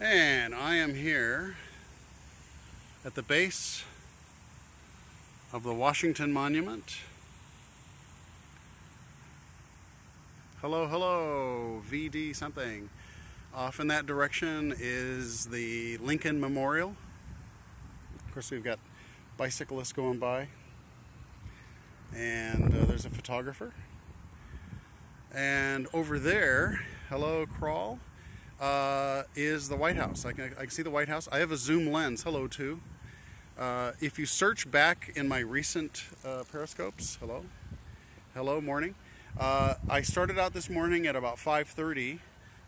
And I am here at the base of the Washington Monument. Hello, hello, VD something. Off in that direction is the Lincoln Memorial. Of course, we've got bicyclists going by, and there's a photographer. And over there, hello, Crawl, is the White House. I can see the White House. I have a zoom lens. Hello, too. If you search back in my recent periscopes, hello, morning. I started out this morning at about 5:30,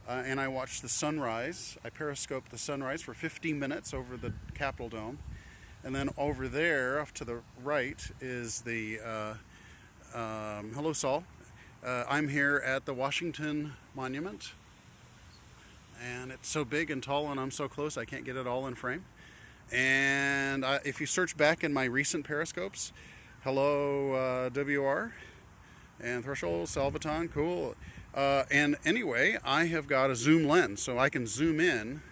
and I watched the sunrise. I periscoped the sunrise for 15 minutes over the Capitol Dome. And then over there, off to the right, is the, hello, Saul. I'm here at the Washington Monument. And it's so big and tall, and I'm so close I can't get it all in frame. And if you search back in my recent periscopes, hello, WR and Threshold, Salvaton, cool. And anyway, I have got a zoom lens, so I can zoom in.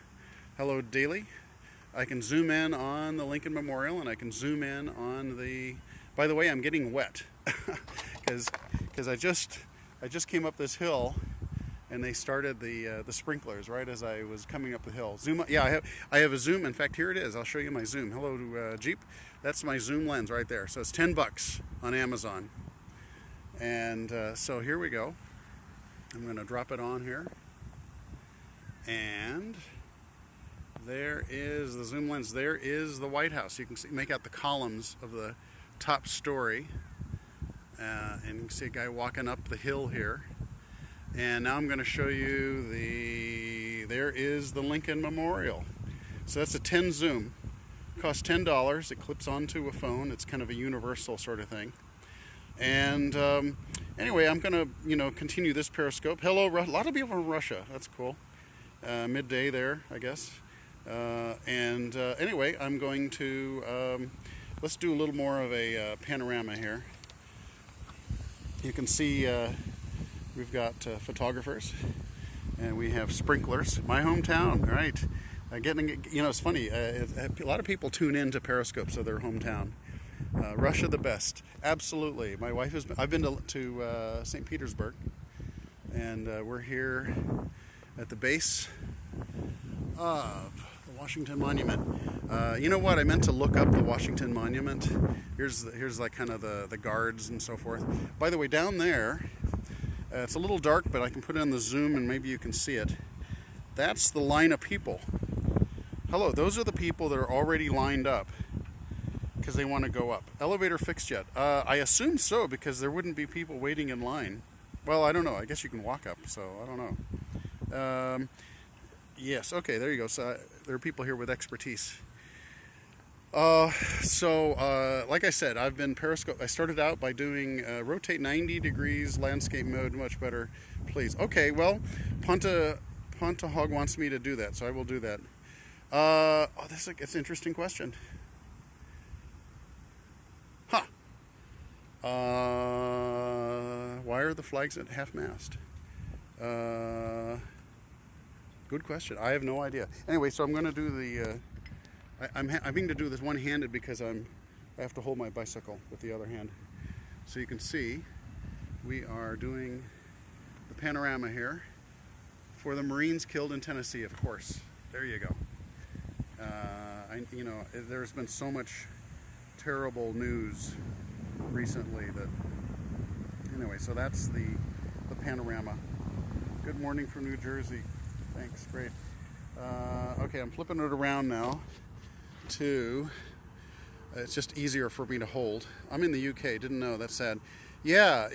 Hello, Daily. I can zoom in on the Lincoln Memorial, and I can zoom in on the. By the way, I'm getting wet because I just came up this hill, and they started the sprinklers right as I was coming up the hill. Zoom. Yeah, I have a zoom. In fact, here it is. I'll show you my zoom. Hello, Jeep. That's my zoom lens right there. So it's $10 on Amazon. And so here we go. I'm going to drop it on here, and there is the zoom lens. There is the White House. You can see, make out the columns of the top story, and you can see a guy walking up the hill here. And now I'm going to show you there is the Lincoln Memorial. So that's a 10 zoom. It costs $10. It clips onto a phone. It's kind of a universal sort of thing. And anyway, I'm going to continue this periscope. Hello, a lot of people from Russia. That's cool. Midday there, I guess. Anyway, I'm going to let's do a little more of a panorama here. You can see. We've got photographers, and we have sprinklers. My hometown, right? It's funny. A lot of people tune in to periscopes of their hometown. Russia, the best. Absolutely. My wife has. I've been to St. Petersburg, and we're here at the base of the Washington Monument. You know what? I meant to look up the Washington Monument. Here's like kind of the guards and so forth. By the way, down there. It's a little dark, but I can put it on the zoom and maybe you can see it. That's the line of people. Hello, those are the people that are already lined up because they want to go up. Elevator fixed yet? I assume so, because there wouldn't be people waiting in line. Well, I don't know. I guess you can walk up, so I don't know. Yes, okay, there you go. So there are people here with expertise. Like I said, I've been periscope. I started out by doing rotate 90 degrees landscape mode, much better, please. Okay, well, Ponta Hog wants me to do that, so I will do that. It's an interesting question. Huh. Why are the flags at half-mast? Good question. I have no idea. Anyway, so I'm going to do the... I'm having to do this one-handed because I have to hold my bicycle with the other hand. So you can see we are doing the panorama here for the Marines killed in Tennessee, of course. There you go. There's been so much terrible news recently that... Anyway, so that's the panorama. Good morning from New Jersey. Thanks, great. Okay, I'm flipping it around now. It's just easier for me to hold. I'm in the UK. Didn't know. That's sad. Yeah.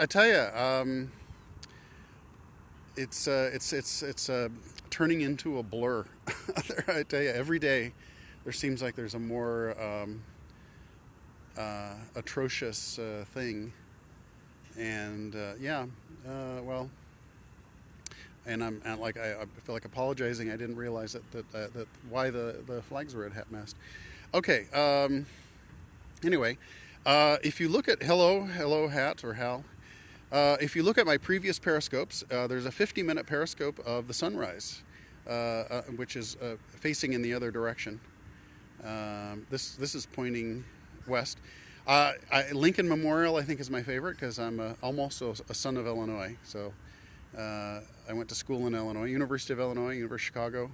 I tell you, it's turning into a blur. I tell you, every day there seems like there's a more atrocious thing, and well. And I feel like apologizing. I didn't realize that why the flags were at half-mast. Okay. Anyway, if you look at hello Hat or Hal, if you look at my previous periscopes, there's a 50-minute periscope of the sunrise. which is facing in the other direction. This is pointing west. Lincoln Memorial, I think, is my favorite because I'm also a son of Illinois. So I went to school in Illinois, University of Illinois, University of Chicago.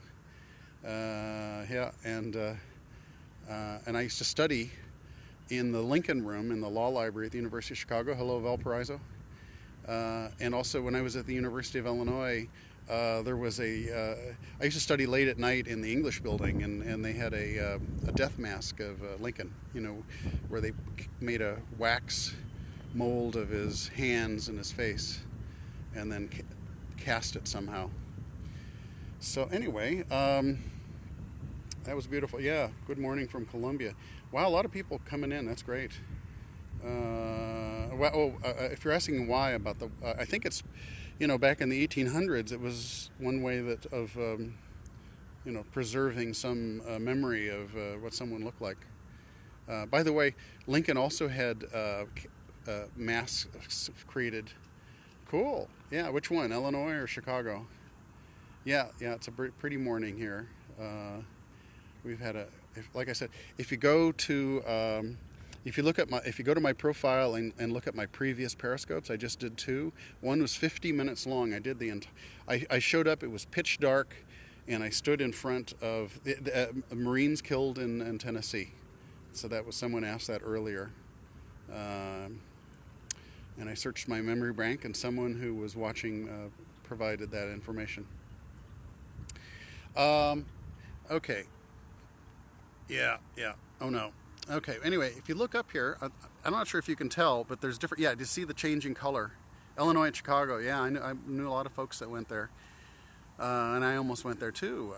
Yeah, and I used to study in the Lincoln Room in the law library at the University of Chicago. Hello, Valparaiso. And also when I was at the University of Illinois, there was I used to study late at night in the English building, and they had a death mask of Lincoln, where they made a wax mold of his hands and his face and then cast it somehow. So anyway, that was beautiful. Yeah, good morning from Colombia. Wow, a lot of people coming in. That's great. If you're asking why about I think it's, back in the 1800s, it was one way of preserving some memory of what someone looked like. By the way, Lincoln also had masks created. Cool. Yeah, which one, Illinois or Chicago? Yeah, it's a pretty morning here. We've had like I said, if you go to if you go to my profile and look at my previous periscopes, I just did 2. One was 50 minutes long. I did I showed up. It was pitch dark, and I stood in front of the Marines killed in Tennessee. So that was, someone asked that earlier, and I searched my memory bank, and someone who was watching provided that information. Okay. Yeah. Oh no. Okay, anyway, if you look up here, I'm not sure if you can tell, but there's different, do you see the changing color? Illinois and Chicago, yeah, I knew a lot of folks that went there, and I almost went there too.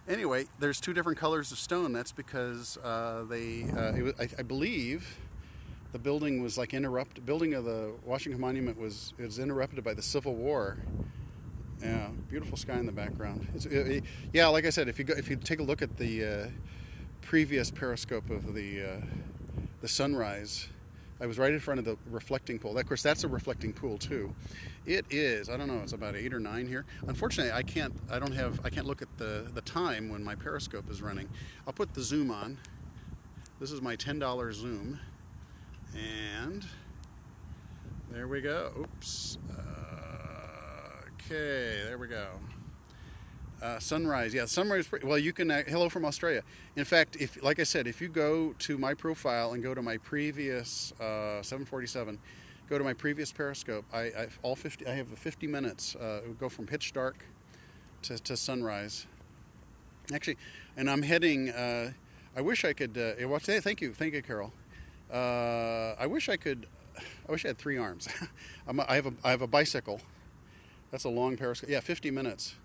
Anyway, there's 2 different colors of stone. That's because I believe the building was like interrupted, building of the Washington Monument was interrupted by the Civil War. Yeah, beautiful sky in the background. Yeah, like I said, if you take a look at the previous periscope of the sunrise, I was right in front of the reflecting pool. Of course, that's a reflecting pool too. It is, I don't know, it's about 8 or 9 here. Unfortunately, I can't look at the time when my periscope is running. I'll put the zoom on. This is my $10 zoom, and there we go. Oops. Okay, there we go. Sunrise, yeah, sunrise. Well, you can. Hello from Australia. In fact, like I said, if you go to my profile and go to my previous 747, go to my previous periscope. I have 50 minutes. Go from pitch dark to sunrise. Actually, and I'm heading. I wish I could. Thank you, Carol. I wish I had 3 arms. I have a bicycle. That's a long periscope. Yeah, 50 minutes.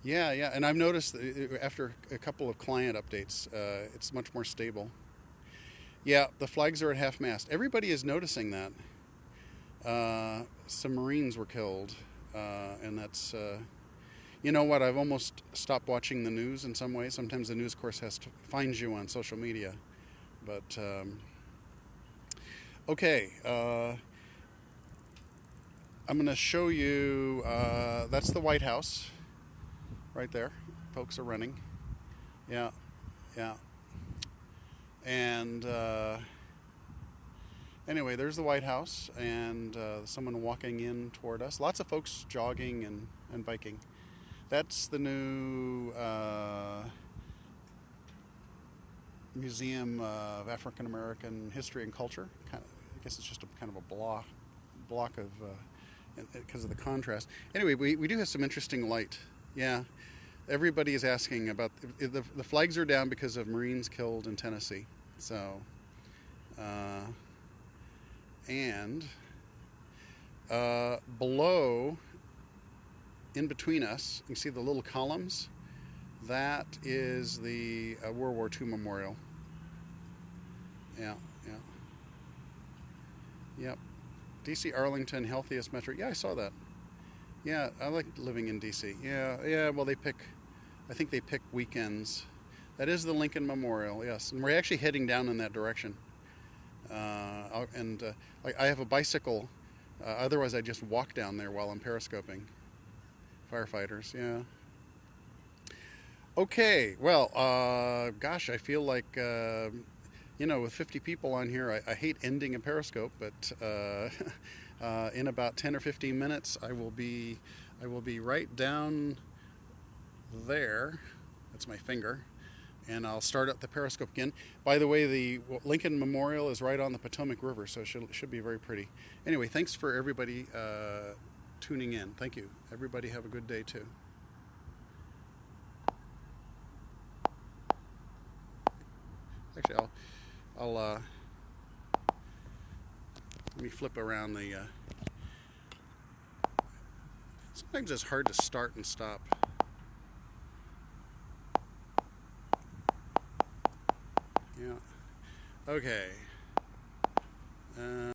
Yeah, and I've noticed that after a couple of client updates, it's much more stable. Yeah, the flags are at half-mast. Everybody is noticing that. Some Marines were killed, and that's, you know what, I've almost stopped watching the news in some ways. Sometimes the news, of course, finds you on social media. But, okay, I'm going to show you, that's the White House right there. Folks are running. Yeah. And anyway, there's the White House, and someone walking in toward us. Lots of folks jogging and biking. That's the new Museum of African American History and Culture. I guess it's just kind of a block of... because of the contrast. Anyway, we do have some interesting light. Yeah, everybody is asking about the flags are down because of Marines killed in Tennessee. So, and below, in between us, you see the little columns. That is the World War II memorial. Yeah. Yep. DC Arlington, healthiest metro. Yeah, I saw that. Yeah, I like living in DC. Yeah. Well, I think they pick weekends. That is the Lincoln Memorial, yes. And we're actually heading down in that direction. I have a bicycle. Otherwise, I just walk down there while I'm periscoping. Firefighters, yeah. Okay, well, gosh, I feel like, with 50 people on here, I hate ending a Periscope, but in about 10 or 15 minutes, I will be right down there. That's my finger. And I'll start up the Periscope again. By the way, the Lincoln Memorial is right on the Potomac River, so it should be very pretty. Anyway, thanks for everybody tuning in. Thank you. Everybody have a good day, too. Actually, I'll let me flip around the. Sometimes it's hard to start and stop. Yeah. Okay.